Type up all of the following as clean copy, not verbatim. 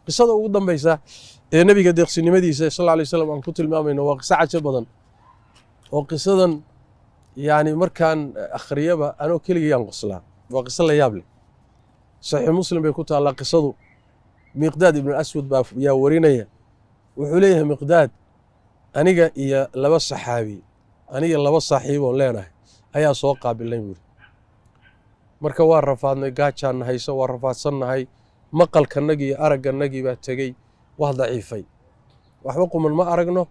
qisada ugu dambaysa ee nabiga deeqsinimadiisa sallallahu alayhi wasallam aan ku tilmaamayno waa qiso cajiib badan oo qisadan yani markaan akhriyaba anoo keligayaan qoslaa waa qiso la yaab leh saxiix muslim bay ku taallaa qisadu miqdaad ibn aswad baa yaa warinaya wuxuu leeyahay miqdaad aniga iyo laba saxaabi aniga laba saaxiib oo leenahay ayaa soo qaabilay buuri marka waa rafaadnay gaajaan hayso waa rafaadsannahay maqalkanagii iyo aragganagii baa tegey waa daciifay waxba quman ma aragno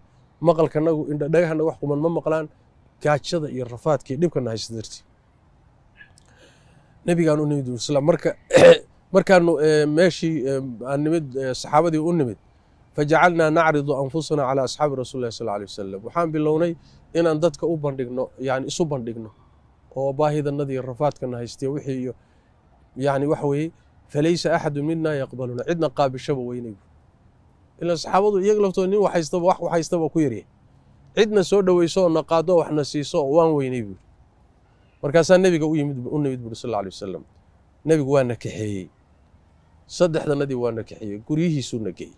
maqalkanagu indha dhagahna wax quman ma maqlaan gaajada iyo rafaadkii dhibkana haysta dartii nabigaan u nimid islaam markaanu meeshii aan nimid saxaabadii u nimid fajacalnaa nacridu anfusana calaa asxaabi rasuulillahi sallallahu alayhi wasallam waxaan bilownay inaan dadka u bandhigno yani isu bandhigno oo baahidanadii rafaadkana haystay wixii iyo yani waxa weeye falaysa axadu mina yaqbaluna cidna qaabishaba weynay ilaa saxaabadu iyaga laftooda nin wax haystaba ku yaryahay cidna soo dhaweyso oo naqaado waxna siiso oo waan weynay buuri markaasaa nebiga u nimid buuri sallallahu alayhi wasallam nebigu waa na kaxeeyey saddexdanadii waa na kaxeeyey guryihiisuu na geeyey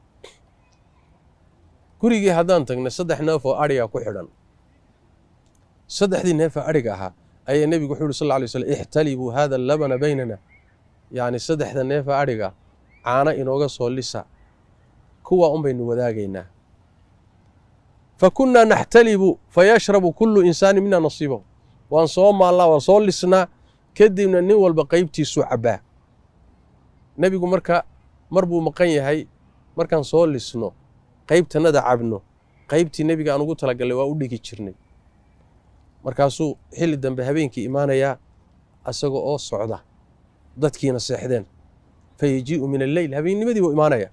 gurigii haddaan tagnay 3 neef oo ariga ku xidhan 3 neef oo ariga ahaa ayaa nebigu wuxuu yidhi sallallahu alayhi wasallam ihtalibuu hada allabana baynana yani 3 neef oo ariga caana inooga soo lisa kuwa baynu wadaagaynaa fakunna nahtalibu fayashrabu kullu insani minna nasiibahu waan soo maalnaa waan soo lisnaa kadibna nin walba qaybtiisu cabaa nebigu mar buu maqan yahay markaan soo lisno qaybtanada cabno qaybtii nebiga aan ugu talagalay waa u dhigi jirnay markaasuu xilli dambe habeenkii imaanayaa asagoo oo socda dadkiina seexdeen fayajii'u min alleyl habeennimadii buu imaanayaa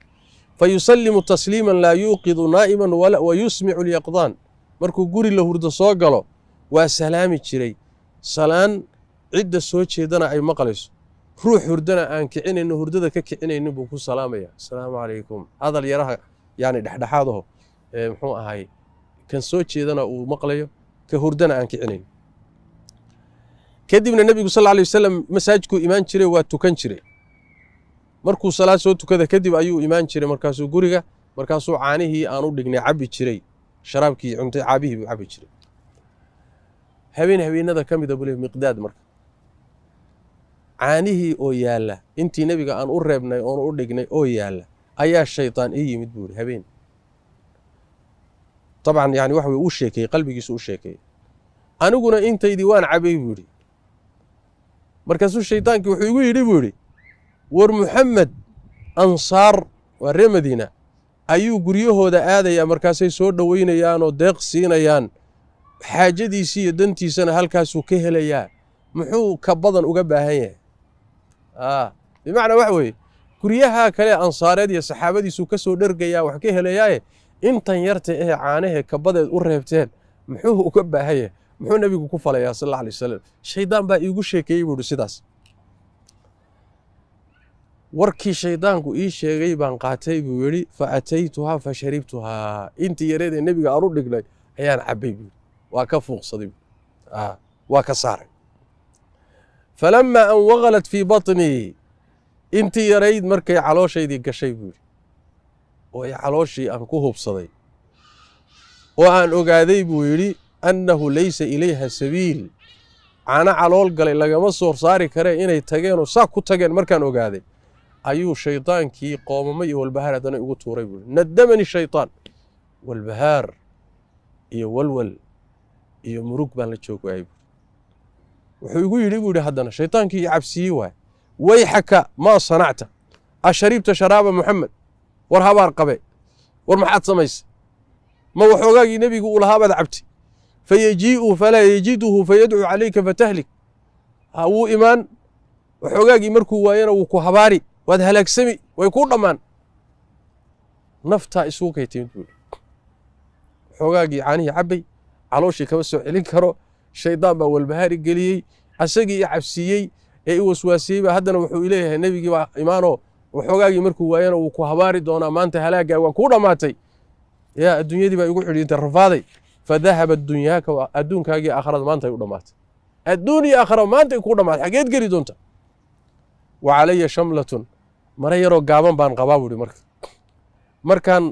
fayusallimu tasliiman laa yuuqidu naa'iman wa yusmicu lyaqdaan markuu guri la hurdo soo galo waa salaami jiray salaan cidda soo jeedana ay maqlayso ruux hurdana aan kicinayno hurdada ka kicinaynin buu ku salaamaya assalaamu calaykum hadal yaraha yani dhexdhexaadaho muxuu ahay kan soo jeedana uu maqlayo ka hurdana aan kicinayn kadibna nebigu sallallahu alayhi wasallam masaajidku imaan jiray waa tukan jiray markuu salaad soo tukada kadib ayuu imaan jiray markaasuu guriga markaasuu caanihii aan u dhignay cabbi jiray sharaabkii cuntay caabihii buu cabbi jiray habeenada ka mida buu leeyahay miqdaad marka caanihii oo yaala intii nebiga aan u reebnay oon u dhignay oo yaala ayaa shaytaan ii yimid buu yidhi habeen طبعا يعني waxa uu sheekay qalbigiisu u sheekay aniguna intaydii waan cabay buu yidhi markaasuu shaytaankii wuxuu igu yidhi buu yidhi war muxamed ansaar waa reer madiina ayuu guryahooda aadayaa markaasay soo dhoweynayaan oo deeq siinayaan xaajadiisii iyo dantiisana halkaasuu ka helayaa muxuu ka badan uga baahan yahay bimacnaa waxa weeye guryaha kale ansaareed iyo saxaabadiisuu ka soo dhergayaa wax ka helayaaye intan yarta caanahe kabadeed u reebteen muxuu uga baahan yahay muxuu nabigu ku falayaa sallallahu alayhi wasallam shaydaan baa iigu sheekeeyey buu sidaas warkii shaydaanku ii sheegay baan qaatay buu yidhi fa ataytuha fa sharibtuha intii yareed ee nebiga aan u dhignay ayaan cabbay buu waa ka fuuqsaday waa ka saaray falamma an wagalat fii batnii intii yareyd markay calooshaydii gashay buu yidhi oo ay calooshii aan ku hubsaday oo aan ogaaday buu yidhi annahu laysa ilayha sabiil caana calool galay lagama soo saari karee inay tageenoo saa ku tageen markaan ogaaday ayuu shaydaankii qoomamo iyo walbahaar haddana igu tuuray buu yidhi nadamani shaytaan walbahaar iyo walwal iyo murug baan la joog waayay wuxuu igu yidhi buu yidhi haddana shaydaankii iyo cabsiyey waay wayxaka maa sanacta asharibta sharaaba muxamed war habaar qabe war maxaad samaysay ma waxoogaagii nebigu uu lahaa baad cabtay fayajii'u falaa yajiduhu fayadcuu calayka fatahlik wuu imaan waxoogaagii markuu waayana wuu ku habaari waad halaagsami way kuu dhammaan naftaa isugu kay timid buuri waxoogaagii caanihii cabbay calooshii kama soo celin karo shaydaan baa walbahaari geliyey asagii i cabsiiyey ee i waswaasiyey baa haddana wuxuu leeyahay nebigii baa imaanoo waxoogaagii markuu waayana wuu ku habaari doonaa maanta halaagaa waa kuu dhammaatay yaa adduunyadii baa igu xidhiintay rafaaday fadahaba dunyaaka adduunkaagii aakhirada maanta ay u dhammaatay adduun iyo aakhira maanta ay kuu dhammaatay xageed geli doonta wa calaya shamlatun mara yaroo gaaban baan qabaa buuhi marka markaan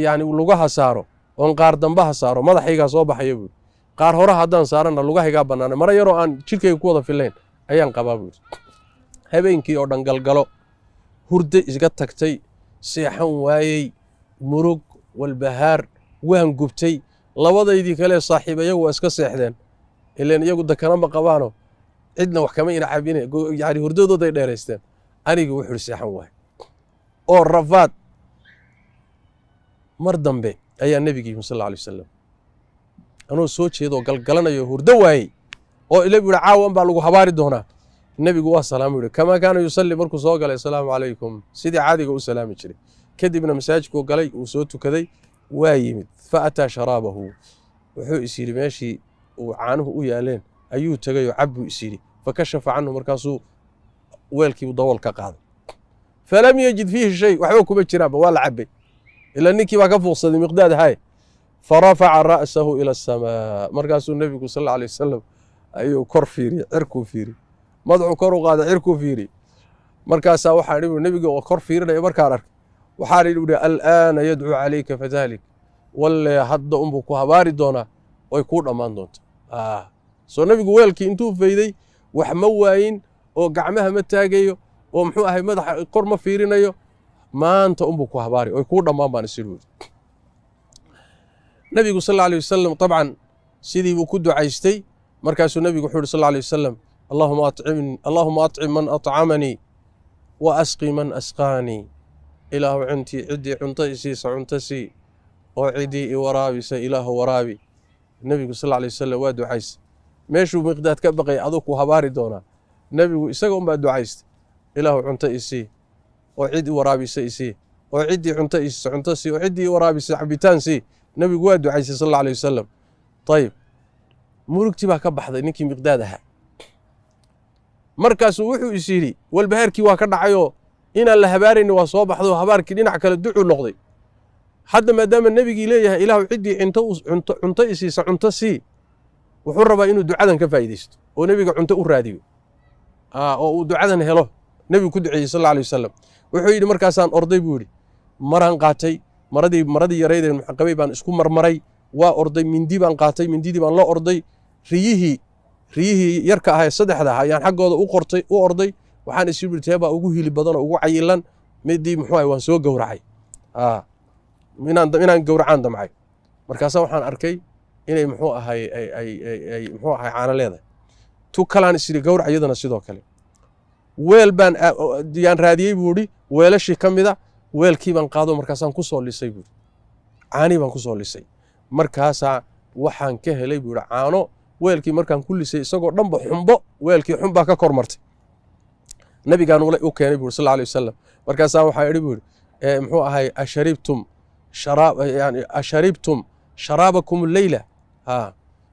yani lugaha saaro oon qaar dambaha saaro madaxaygaa soo baxaya buuri qaar hore haddaan saarana lugahaygaa bannaana mara yaroo aan jidhkayga ku wada filayn ayaan qabaa buuri habeenkii oo dhan galgalo hurdo isga tagtay seexan waayey murug walbahaar waan gubtay labadaydii kale saaxiib iyagu waa iska seexdeen ileen iyagu dakana ma qabaano cidna wax kama ina cabine yani hurdadooday dheeraysteen anigu wuxuu seexan waay oo rafaad mar dambe ayaa nebigi yimi sal alay wasalam anuu soo jeedoo galgalanayo hurdo waayey oo ila buuhi caawan baa lagu habaari doonaa nebigu waa salaam yidhi kamaa kaana yusalli markuu soo galay assalaamu calaykum sidii caadiga u salaami jiray kadibna masaajidkuu galay uu soo tukaday waa yimid fa ataa sharaabahu wuxuu is yidhi meeshii uu caanuhu u yaaleen ayuu tegayoo cab buu is yidhi fakashafa canhu markaasuu weelkiibu dabool ka qaaday falam yajid fiihi shay waxba kuma jiraanba waa la cabbay ilaa ninkii baa ka fuuqsaday miqdaad haye farafaca ra'sahu ila asamaa markaasuu nebigu sal alla alay wasalam ayuu kor fiiriyey cirkuu fiiri madaxuu kor u qaaday cirkuu fiiri markaasaa waxaan idhi nebiga oo kor fiirinaya markaan arkay waxaan idhi al'aana yadcuu calayka fadalik walle hadda unbuu ku habaari doonaa oy kuu dhammaan doonta soo nebigu weelkii intuu fayday wax ma waayin oo gacmaha ma taagayo oo muxuu ahay madaxa kor ma fiirinayo maanta unbuu ku habaari oy kuu dhammaan baan isir weydi nebigu sal alla alay wasalam dabcan sidii buu ku ducaystay markaasuu nebigu wuxuu yidhi sal alla alay wasalam allahuma atcim man atcamanii wa asqi man asqaanii ilaahu ciddii cunto isiisa cunto sii oo ciddii i waraabisa ilaahu waraabi nebigu sal alla alay wasalam waa ducaystay meeshuu miqdaad ka baqay aduu ku habaari doonaa nebigu isaga unbaa ducaystay ilaahu cunto isii oo cid i waraabisa isii oo ciddii cunto isiisa cunto sii oo ciddii i waraabisa cabitaan sii nebigu waa ducaystay sal alla alay wasalam ayib murugtii baa ka baxday ninkii miqdaad ahaa markaasuu wuxuu is yidhi walbahaarkii waa ka dhacayoo inaan la habaarayni waa soo baxdo habaarkii dhinac kale ducuu noqday hadda maadaama nebigii leeyahay ilaahu ciddii cunto isiisa cunto sii wuxuu rabaa inuu ducadan ka faa'iidaysto oo nebiga cunto u raadiyo oo uu ducadan helo nebigu ku duceeyey sal alla alay wasalam wuxuu yidhi markaasaan orday buu yidhi maraan qaatay maradii yaraydeen muxaqabay baan isku marmaray waa orday mindi baan qaatay mindidii baan la orday riyihii yarka ahay saddexda ah ayaan xaggooda u orday waxaan is yidhi teebaa ugu hili badan oo ugu cayilan midii muxuu ahay waan soo gowracay inaan gowracaan damcay markaasaa waxaan arkay inay muxuu ahay caano leedahay tu kalaan is yidhi gowrac iyadana sidoo kale weel baan yaan raadiyey buu idhi weelashii ka mida weelkii baan qaado markaasaan ku soo lisay buuri caanii baan ku soo lisay markaasaa waxaan ka helay buu idhi caano weelkii markaan ku lisay isagoo dhanba xumbo weelkii xumbaa ka kor martay nebigaan u keenay buuri sal alla alay wasalam markaasaa waxaa idhi buu idhi muxuu ahay asharibtum sharaabakum alleyla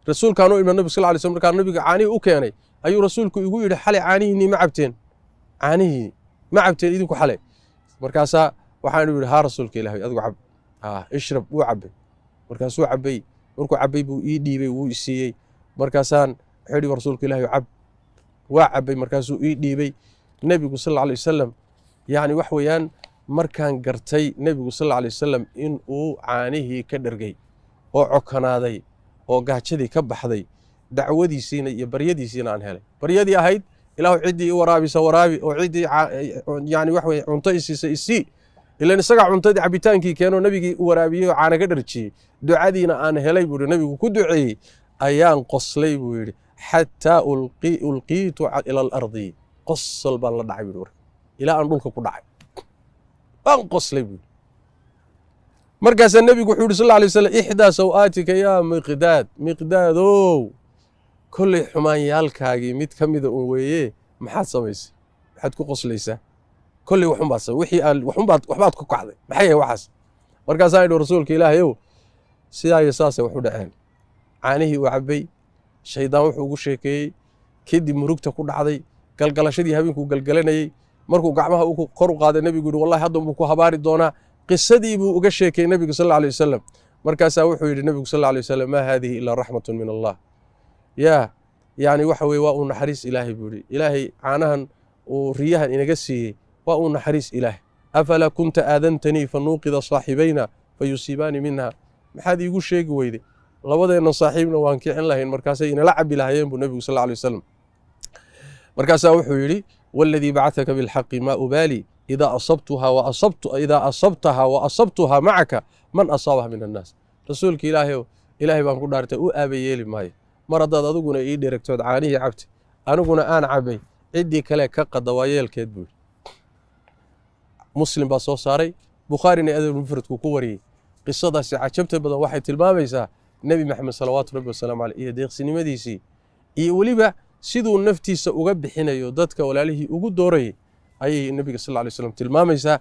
rasuulkaan u imid nabig sal lay slm markaan nabiga caanihii u keenay ayuu rasuulku igu yidhi xalay caanihiinii ma cabteen caanihii ma cabteen idinku xalay markaasaa waxaan yidhi haa rasuulka ilaahay adigu cab ishrab wuu cabbay markaasuu cabbay markuu cabbay buu ii dhiibay wuu isiiyey markaasaan wuxuu yidhi rasuulka ilaahay cab waa cabbay markaasuu ii dhiibay nebigu sal alla alay wasalam yacni wax weeyaan markaan gartay nebigu sal alla alay wasalam in uu caanihii ka dhergay oo cokonaaday oo gaajadii ka baxday dacwadiisiina iyo baryadiisiina aan helay baryadii ahayd ilaahu ciddii i waraabisa waraabi oo ciddii yani wax weye cunto isiisa isii ilan isagaa cuntadii cabitaankii keenoo nebigii u waraabiyey oo caana ka dharjiyey ducadiina aan helay buu yidhi nebigu ku duceeyey ayaan qoslay buu yidhi xataa ulqiitu ila alardi qosol baan la dhacay buu yidhi ilaa aan dhulka ku dhacay baan qoslay buu yidhi markaasaa nebigu wuxuu yidhi sal alla alay wasalam ixdaa saw'aatika yaa miqdaadow kolley xumaanyaalkaagii mid ka mida un weeye maxaad samaysay maxaad ku qoslaysaa kolley waxbaad ku kacday maxay yahay waxaas markaasaa idhi rasuulka ilaahayow sidaa iyo saasay wax u dhaceen caanihii uu cabbay shaydaan wuxuu ugu sheekeeyey kadib murugta ku dhacday galgalashadii habeenkuu galgalanayey markuu gacmaha kor u qaaday nebigu yidhi wallahi haddan buu ku habaari doonaa qisadii buu uga sheekayey nebigu sal alla alay wasalam markaasaa wuxuu yidhi nebigu sal alla alay wasalam maa haadihi ilaa raxmatun min allah yani waxa weye waa uu naxariis ilaahay buu yidhi ilaahay caanahan uu riyahan inaga siiyey waa uu naxariis ilaahay afalaa kunta aadantanii fanuuqida saaxibayna fayusiibaani minha maxaad iigu sheegi weyday labadeenna saaxiibna waan kicin lahayn markaasay inala cabi lahayeen buu nebigu sal lla alay wasalam markaasaa wuxuu yidhi waladii bacataka bilxaqi maa ubaali idaa asabtaha wa asabtuha macaka man asaabaha min annaas rasuulka ilaahay baan ku dhaartay u aaba yeeli maayo mar haddaad adiguna ii dheregtood caanihii cabti aniguna aan cabay ciddii kale ka qada waa yeelkeed buu yidhi muslim baa soo saaray bukhaarina adabulmufradku ku wariyey qisadaasi cajabta badan waxay tilmaamaysaa nebi maxamed salawaatu rabbi wasalaamu caleyh iyo deeqsinimadiisii iyo weliba siduu naftiisa uga bixinayo dadka walaalihii ugu doorayay ayay nebiga sal lla alay slam tilmaamaysaa